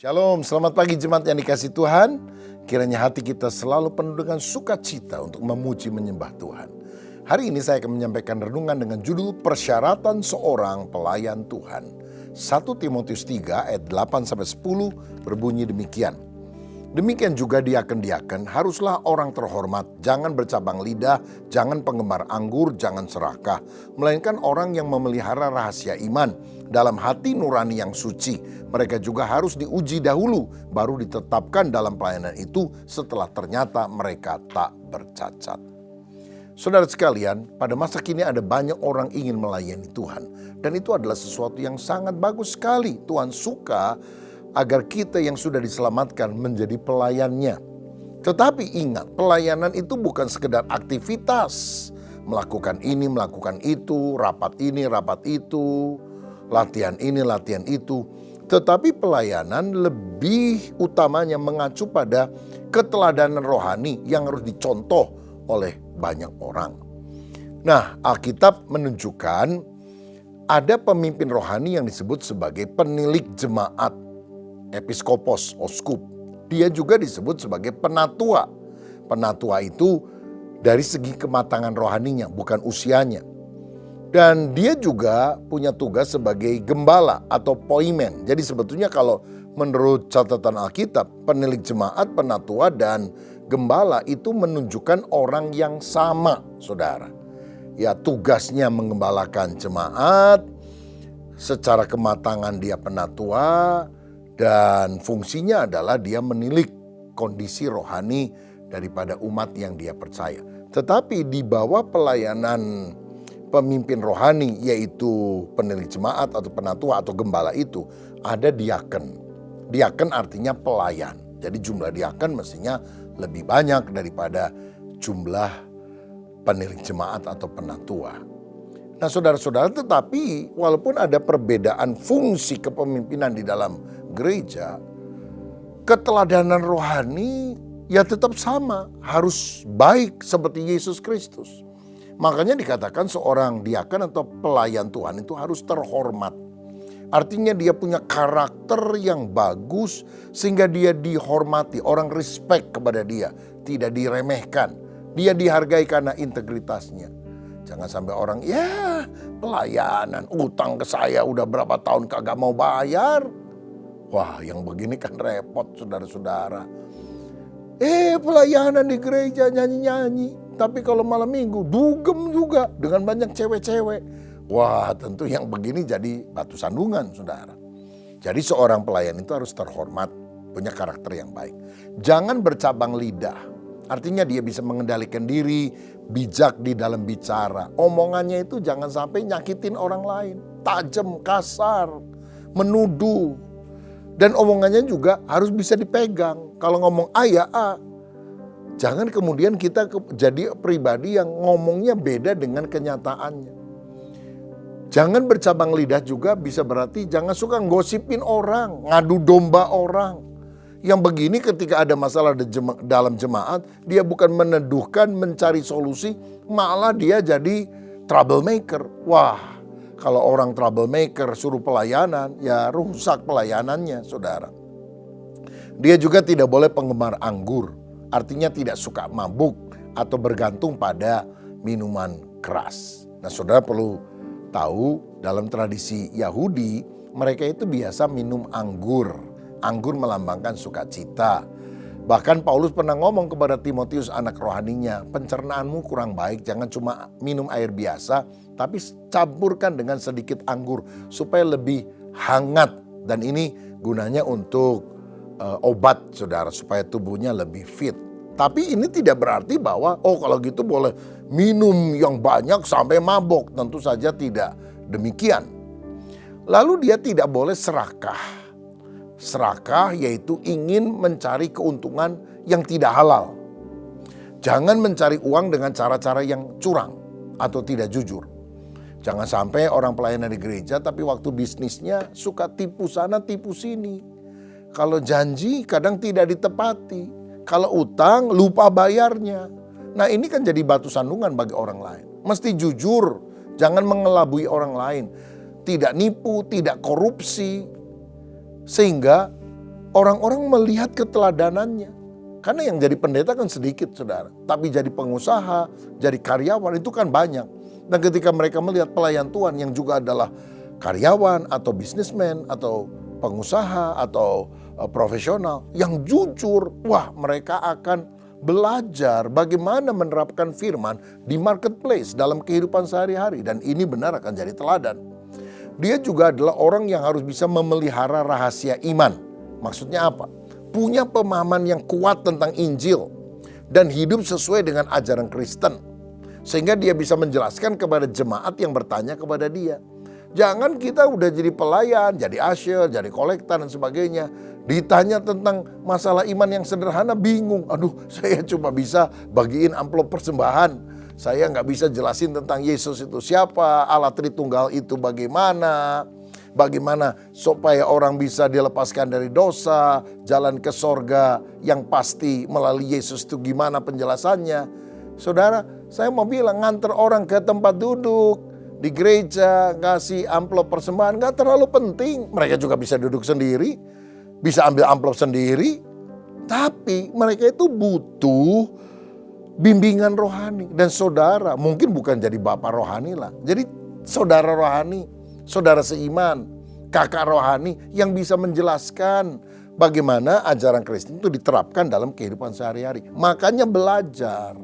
Shalom, selamat pagi jemaat yang dikasihi Tuhan. Kiranya hati kita selalu penuh dengan sukacita untuk memuji menyembah Tuhan. Hari ini saya akan menyampaikan renungan dengan judul Persyaratan Seorang Pelayan Tuhan. 1 Timotius 3 ayat 8-10 berbunyi demikian. Demikian juga diaken-diaken haruslah orang terhormat, jangan bercabang lidah, jangan penggemar anggur, jangan serakah, melainkan orang yang memelihara rahasia iman dalam hati nurani yang suci. Mereka juga harus diuji dahulu, baru ditetapkan dalam pelayanan itu setelah ternyata mereka tak bercacat. Saudara sekalian, pada masa kini ada banyak orang ingin melayani Tuhan. Dan itu adalah sesuatu yang sangat bagus sekali. Tuhan suka agar kita yang sudah diselamatkan menjadi pelayannya. Tetapi ingat, pelayanan itu bukan sekedar aktivitas. Melakukan ini, melakukan itu, rapat ini, rapat itu, latihan ini, latihan itu. Tetapi pelayanan lebih utamanya mengacu pada keteladanan rohani yang harus dicontoh oleh banyak orang. Nah, Alkitab menunjukkan ada pemimpin rohani yang disebut sebagai penilik jemaat, episkopos, oskup. Dia juga disebut sebagai penatua. Penatua itu dari segi kematangan rohaninya, bukan usianya. Dan dia juga punya tugas sebagai gembala atau poimen. Jadi sebetulnya kalau menurut catatan Alkitab, penilik jemaat, penatua, dan gembala itu menunjukkan orang yang sama, saudara. Ya, tugasnya menggembalakan jemaat, secara kematangan dia penatua, dan fungsinya adalah dia menilik kondisi rohani daripada umat yang dia percaya. Tetapi di bawah pelayanan pemimpin rohani, yaitu penilik jemaat atau penatua atau gembala itu, ada diaken. Diaken artinya pelayan. Jadi jumlah diaken mestinya lebih banyak daripada jumlah penilik jemaat atau penatua. Nah saudara-saudara, tetapi walaupun ada perbedaan fungsi kepemimpinan di dalam gereja, keteladanan rohani ya tetap sama, harus baik seperti Yesus Kristus. Makanya dikatakan seorang diaken atau pelayan Tuhan itu harus terhormat. Artinya dia punya karakter yang bagus sehingga dia dihormati, orang respect kepada dia, tidak diremehkan. Dia dihargai karena integritasnya. Jangan sampai orang, ya pelayanan, utang ke saya udah berapa tahun kagak mau bayar. Wah, yang begini kan repot saudara-saudara. Pelayanan di gereja nyanyi-nyanyi, tapi kalau malam minggu dugem juga dengan banyak cewek-cewek. Wah, tentu yang begini jadi batu sandungan, saudara. Jadi seorang pelayan itu harus terhormat, punya karakter yang baik. Jangan bercabang lidah, artinya dia bisa mengendalikan diri, bijak di dalam bicara. Omongannya itu jangan sampai nyakitin orang lain, tajam, kasar, menuduh. Dan omongannya juga harus bisa dipegang. Kalau ngomong A ya A. Jangan kemudian kita jadi pribadi yang ngomongnya beda dengan kenyataannya. Jangan bercabang lidah juga bisa berarti jangan suka gosipin orang, ngadu domba orang. Yang begini ketika ada masalah dalam jemaat, dia bukan meneduhkan, mencari solusi, malah dia jadi troublemaker. Wah, kalau orang troublemaker suruh pelayanan, ya rusak pelayanannya, saudara. Dia juga tidak boleh penggemar anggur, artinya tidak suka mabuk atau bergantung pada minuman keras. Nah, saudara perlu tahu dalam tradisi Yahudi, mereka itu biasa minum anggur. Anggur melambangkan sukacita. Bahkan Paulus pernah ngomong kepada Timotius anak rohaninya, pencernaanmu kurang baik, jangan cuma minum air biasa, tapi campurkan dengan sedikit anggur supaya lebih hangat. Dan ini gunanya untuk obat, saudara, supaya tubuhnya lebih fit. Tapi ini tidak berarti bahwa, kalau gitu boleh minum yang banyak sampai mabok. Tentu saja tidak demikian. Lalu dia tidak boleh serakah. Serakah yaitu ingin mencari keuntungan yang tidak halal. Jangan mencari uang dengan cara-cara yang curang atau tidak jujur. Jangan sampai orang pelayanan di gereja tapi waktu bisnisnya suka tipu sana tipu sini. Kalau janji kadang tidak ditepati. Kalau utang lupa bayarnya. Nah ini kan jadi batu sandungan bagi orang lain. Mesti jujur, jangan mengelabui orang lain. Tidak nipu, tidak korupsi. Sehingga orang-orang melihat keteladanannya. Karena yang jadi pendeta kan sedikit, saudara. Tapi jadi pengusaha, jadi karyawan itu kan banyak. Dan ketika mereka melihat pelayan Tuhan yang juga adalah karyawan atau bisnismen atau pengusaha atau profesional yang jujur, wah mereka akan belajar bagaimana menerapkan firman di marketplace dalam kehidupan sehari-hari. Dan ini benar akan jadi teladan. Dia juga adalah orang yang harus bisa memelihara rahasia iman. Maksudnya apa? Punya pemahaman yang kuat tentang Injil dan hidup sesuai dengan ajaran Kristen. Sehingga dia bisa menjelaskan kepada jemaat yang bertanya kepada dia. Jangan kita udah jadi pelayan, jadi usher, jadi kolektor dan sebagainya. Ditanya tentang masalah iman yang sederhana bingung. Aduh, saya cuma bisa bagiin amplop persembahan. Saya nggak bisa jelasin tentang Yesus itu siapa, Allah Tritunggal itu bagaimana. Bagaimana supaya orang bisa dilepaskan dari dosa, jalan ke sorga yang pasti melalui Yesus itu gimana penjelasannya. Saudara, saya mau bilang nganter orang ke tempat duduk di gereja, ngasih amplop persembahan gak terlalu penting. Mereka juga bisa duduk sendiri, bisa ambil amplop sendiri. Tapi mereka itu butuh bimbingan rohani. Dan saudara mungkin bukan jadi bapak rohani lah. Jadi saudara rohani, saudara seiman, kakak rohani yang bisa menjelaskan bagaimana ajaran Kristen itu diterapkan dalam kehidupan sehari-hari. Makanya belajar.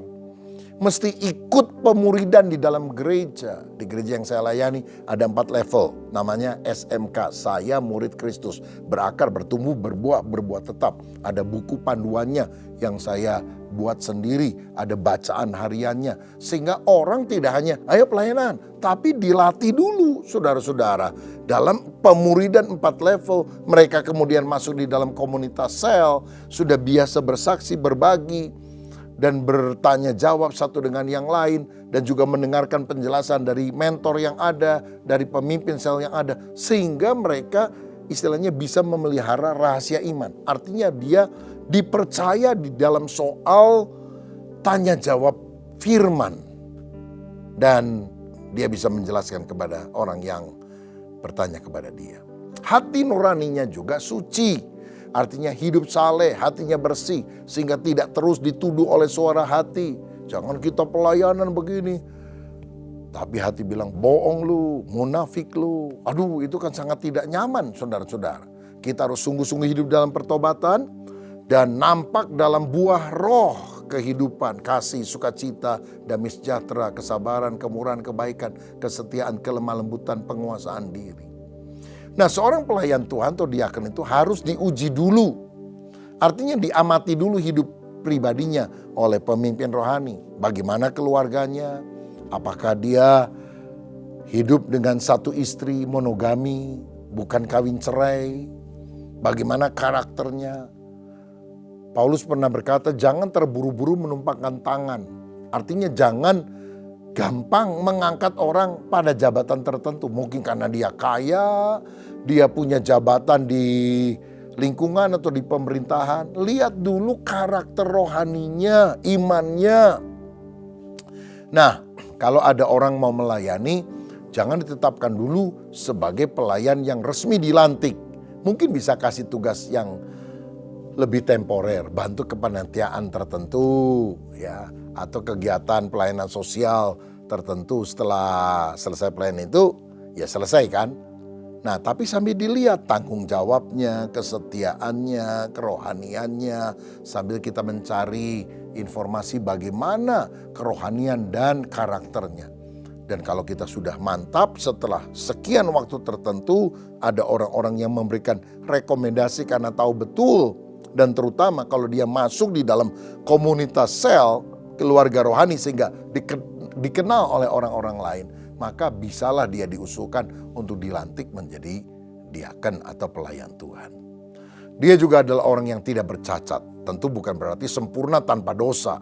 Mesti ikut pemuridan di dalam gereja. Di gereja yang saya layani ada 4 level. Namanya SMK, Saya Murid Kristus. Berakar, bertumbuh, berbuah, berbuah tetap. Ada buku panduannya yang saya buat sendiri. Ada bacaan hariannya. Sehingga orang tidak hanya, ayo pelayanan. Tapi dilatih dulu saudara-saudara. Dalam pemuridan 4 level. Mereka kemudian masuk di dalam komunitas sel. Sudah biasa bersaksi, berbagi. Dan bertanya jawab satu dengan yang lain. Dan juga mendengarkan penjelasan dari mentor yang ada. Dari pemimpin sel yang ada. Sehingga mereka istilahnya bisa memelihara rahasia iman. Artinya dia dipercaya di dalam soal tanya jawab firman. Dan dia bisa menjelaskan kepada orang yang bertanya kepada dia. Hati nuraninya juga suci. Artinya hidup saleh, hatinya bersih. Sehingga tidak terus dituduh oleh suara hati. Jangan kita pelayanan begini. Tapi hati bilang, bohong lu, munafik lu. Aduh, itu kan sangat tidak nyaman saudara-saudara. Kita harus sungguh-sungguh hidup dalam pertobatan. Dan nampak dalam buah roh kehidupan, kasih, sukacita, damai sejahtera, kesabaran, kemurahan, kebaikan, kesetiaan, kelemah lembutan, penguasaan diri. Nah, seorang pelayan Tuhan atau diaken itu harus diuji dulu. Artinya diamati dulu hidup pribadinya oleh pemimpin rohani. Bagaimana keluarganya? Apakah dia hidup dengan satu istri, monogami, bukan kawin cerai? Bagaimana karakternya? Paulus pernah berkata, jangan terburu-buru menumpangkan tangan. Artinya jangan gampang mengangkat orang pada jabatan tertentu. Mungkin karena dia kaya, dia punya jabatan di lingkungan atau di pemerintahan. Lihat dulu karakter rohaninya, imannya. Nah, kalau ada orang mau melayani, jangan ditetapkan dulu sebagai pelayan yang resmi dilantik. Mungkin bisa kasih tugas yang lebih temporer, bantu kepanitiaan tertentu, ya, atau kegiatan pelayanan sosial tertentu. Setelah selesai pelayanan itu, ya selesai kan. Nah, tapi sambil dilihat tanggung jawabnya, kesetiaannya, kerohaniannya, sambil kita mencari informasi bagaimana kerohanian dan karakternya. Dan kalau kita sudah mantap setelah sekian waktu tertentu, ada orang-orang yang memberikan rekomendasi karena tahu betul. Dan terutama kalau dia masuk di dalam komunitas sel, keluarga rohani sehingga dikenal oleh orang-orang lain, maka bisalah dia diusulkan untuk dilantik menjadi diaken atau pelayan Tuhan. Dia juga adalah orang yang tidak bercacat. Tentu bukan berarti sempurna tanpa dosa.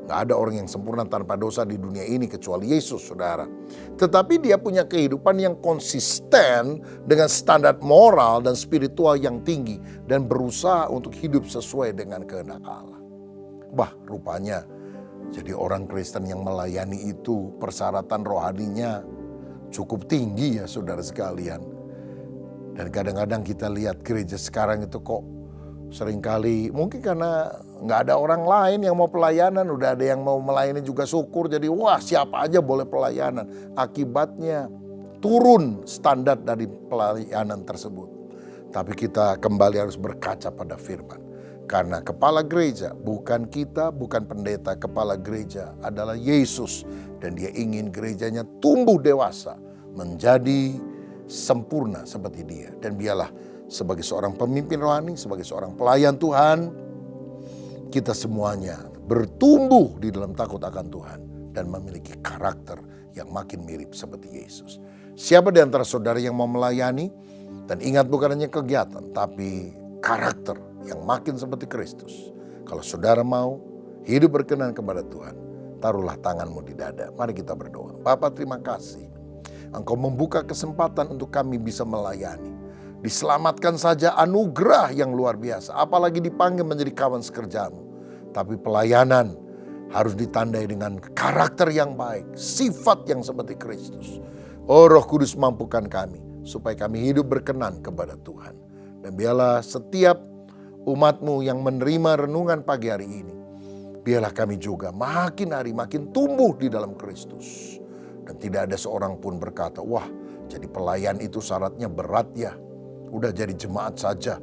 Gak ada orang yang sempurna tanpa dosa di dunia ini kecuali Yesus, saudara. Tetapi dia punya kehidupan yang konsisten dengan standar moral dan spiritual yang tinggi. Dan berusaha untuk hidup sesuai dengan kehendak Allah. Rupanya jadi orang Kristen yang melayani itu persyaratan rohaninya cukup tinggi ya saudara sekalian. Dan kadang-kadang kita lihat gereja sekarang itu kok Seringkali mungkin karena nggak ada orang lain yang mau pelayanan, udah ada yang mau melayani juga syukur. Jadi wah siapa aja boleh pelayanan. Akibatnya turun standar dari pelayanan tersebut. Tapi kita kembali harus berkaca pada firman. Karena kepala gereja bukan kita, bukan pendeta. Kepala gereja adalah Yesus. Dan dia ingin gerejanya tumbuh dewasa. Menjadi sempurna seperti dia. Dan biarlah sebagai seorang pemimpin rohani, sebagai seorang pelayan Tuhan, kita semuanya bertumbuh di dalam takut akan Tuhan. Dan memiliki karakter yang makin mirip seperti Yesus. Siapa di antara saudara yang mau melayani? Dan ingat bukan hanya kegiatan, tapi karakter yang makin seperti Kristus. Kalau saudara mau hidup berkenan kepada Tuhan, taruhlah tanganmu di dada. Mari kita berdoa. Bapa, terima kasih. Engkau membuka kesempatan untuk kami bisa melayani. Diselamatkan saja anugerah yang luar biasa. Apalagi dipanggil menjadi kawan sekerjamu. Tapi pelayanan harus ditandai dengan karakter yang baik. Sifat yang seperti Kristus. Oh Roh Kudus, mampukan kami supaya kami hidup berkenan kepada Tuhan. Dan biarlah setiap umat-Mu yang menerima renungan pagi hari ini, biarlah kami juga makin hari makin tumbuh di dalam Kristus. Dan tidak ada seorang pun berkata, wah jadi pelayan itu syaratnya berat ya. Udah jadi jemaat saja.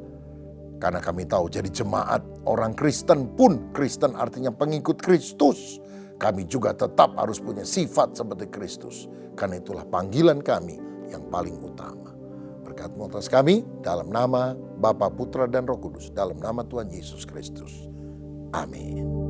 Karena kami tahu jadi jemaat orang Kristen pun, Kristen artinya pengikut Kristus. Kami juga tetap harus punya sifat seperti Kristus. Karena itulah panggilan kami yang paling utama. Berkat-Mu atas kami, dalam nama Bapa, Putra, dan Roh Kudus, dalam nama Tuhan Yesus Kristus. Amin.